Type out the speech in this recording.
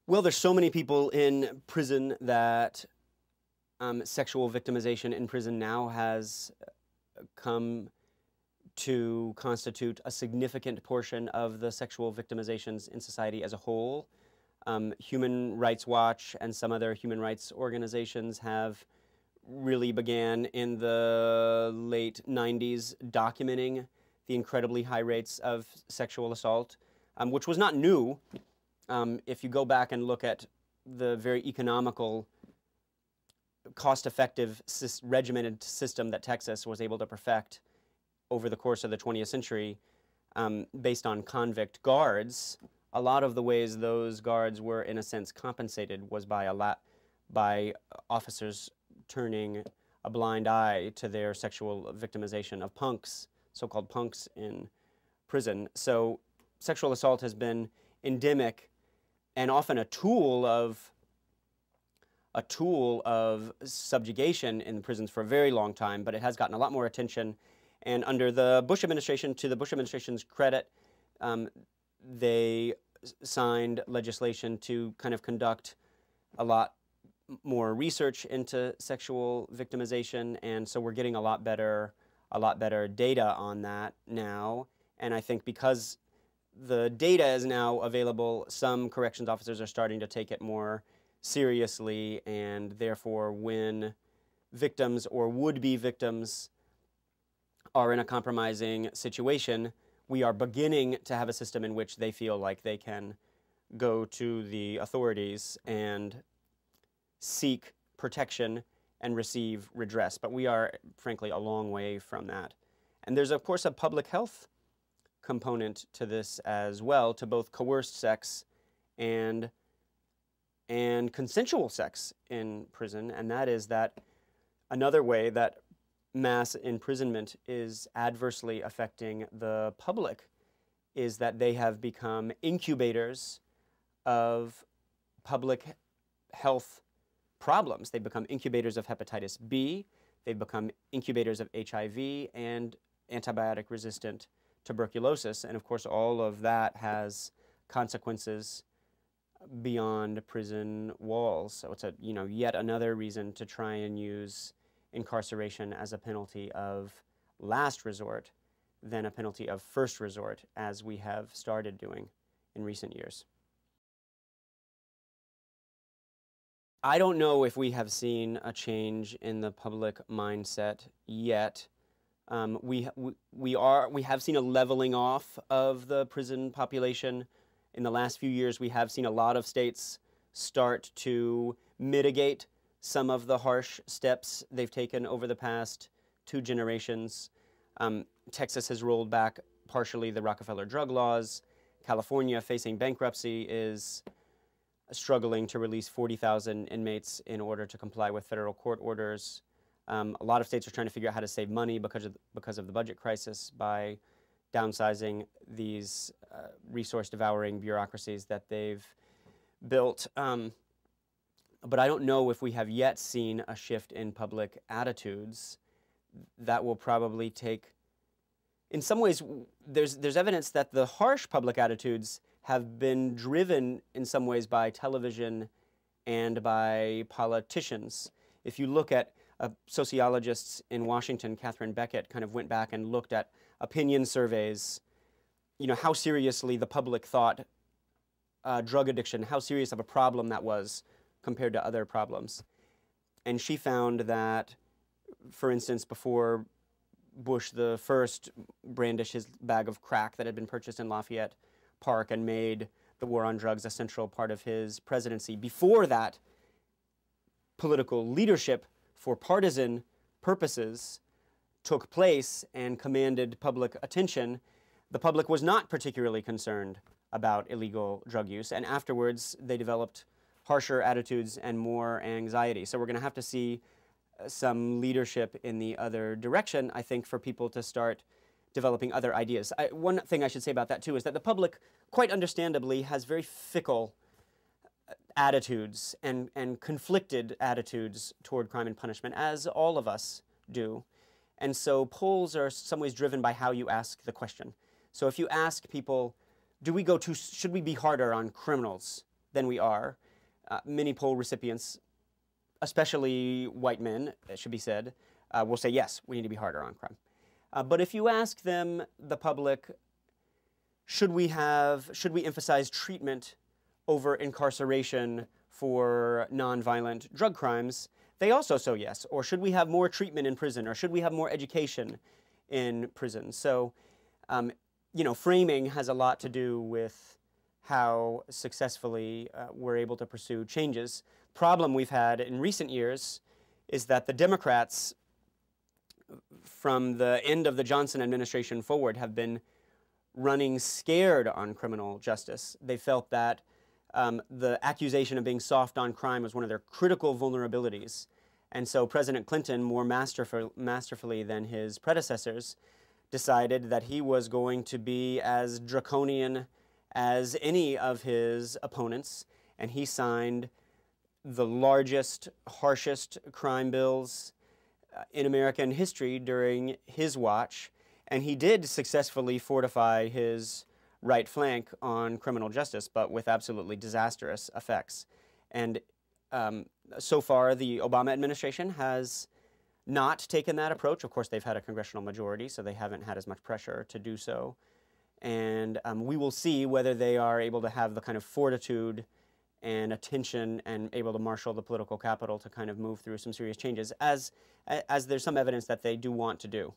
Well, there's so many people in prison that sexual victimization in prison now has come to constitute a significant portion of the sexual victimizations in society as a whole. Human Rights Watch and some other human rights organizations have really began in the late 90s documenting the incredibly high rates of sexual assault, which was not new. If you go back and look at the very economical, cost-effective, regimented system that Texas was able to perfect over the course of the 20th century, based on convict guards, a lot of the ways those guards were, in a sense, compensated was by officers turning a blind eye to their sexual victimization of punks, so-called punks in prison. So sexual assault has been endemic and often a tool of subjugation in prisons for a very long time, but it has gotten a lot more attention. And under the Bush administration, to the Bush administration's credit, they signed legislation to kind of conduct a lot more research into sexual victimization, and so we're getting a lot better data on that now. And I think because the data is now available, some corrections officers are starting to take it more seriously, and therefore when victims or would-be victims are in a compromising situation, we are beginning to have a system in which they feel like they can go to the authorities and seek protection and receive redress. But we are, frankly, a long way from that. And there's, of course, a public health component to this as well, to both coerced sex and consensual sex in prison, and that is that another way that mass imprisonment is adversely affecting the public is that they have become incubators of public health problems. They become incubators of hepatitis B, they've become incubators of HIV and antibiotic-resistant tuberculosis, and of course all of that has consequences beyond prison walls. So it's yet another reason to try and use incarceration as a penalty of last resort than a penalty of first resort, as we have started doing in recent years. I don't know if we have seen a change in the public mindset yet. We have seen a leveling off of the prison population. In the last few years, we have seen a lot of states start to mitigate some of the harsh steps they've taken over the past 2 generations. Texas has rolled back partially the Rockefeller drug laws. California, facing bankruptcy, is struggling to release 40,000 inmates in order to comply with federal court orders. A lot of states are trying to figure out how to save money because of the budget crisis by downsizing these resource-devouring bureaucracies that they've built. But I don't know if we have yet seen a shift in public attitudes. That will probably take, in some ways, there's evidence that the harsh public attitudes have been driven in some ways by television and by politicians. If you look at sociologists in Washington, Catherine Beckett, kind of went back and looked at opinion surveys, how seriously the public thought drug addiction, how serious of a problem that was compared to other problems. And she found that, for instance, before Bush the first brandished his bag of crack that had been purchased in Lafayette Park and made the war on drugs a central part of his presidency, before that, political leadership for partisan purposes took place and commanded public attention. The public was not particularly concerned about illegal drug use, and afterwards they developed harsher attitudes and more anxiety. So we're going to have to see some leadership in the other direction, I think, for people to start developing other ideas. One thing I should say about that, too, is that the public, quite understandably, has very fickle attitudes and conflicted attitudes toward crime and punishment, as all of us do. And so polls are in some ways driven by how you ask the question. So if you ask people, should we be harder on criminals than we are. Many poll recipients, especially white men, it should be said, will say, yes, we need to be harder on crime. But if you ask them, the public, should we emphasize treatment over incarceration for nonviolent drug crimes, they also say yes. Or should we have more treatment in prison? Or should we have more education in prison? So, framing has a lot to do with how successfully we're able to pursue changes. Problem we've had in recent years is that the Democrats, from the end of the Johnson administration forward, have been running scared on criminal justice. They felt that the accusation of being soft on crime was one of their critical vulnerabilities. And so President Clinton, more masterfully than his predecessors, decided that he was going to be as draconian as any of his opponents, and he signed the largest, harshest crime bills in American history during his watch, and he did successfully fortify his right flank on criminal justice, but with absolutely disastrous effects. And so far, the Obama administration has not taken that approach. Of course, they've had a congressional majority, so they haven't had as much pressure to do so. And we will see whether they are able to have the kind of fortitude and attention and able to marshal the political capital to kind of move through some serious changes, as there's some evidence that they do want to do.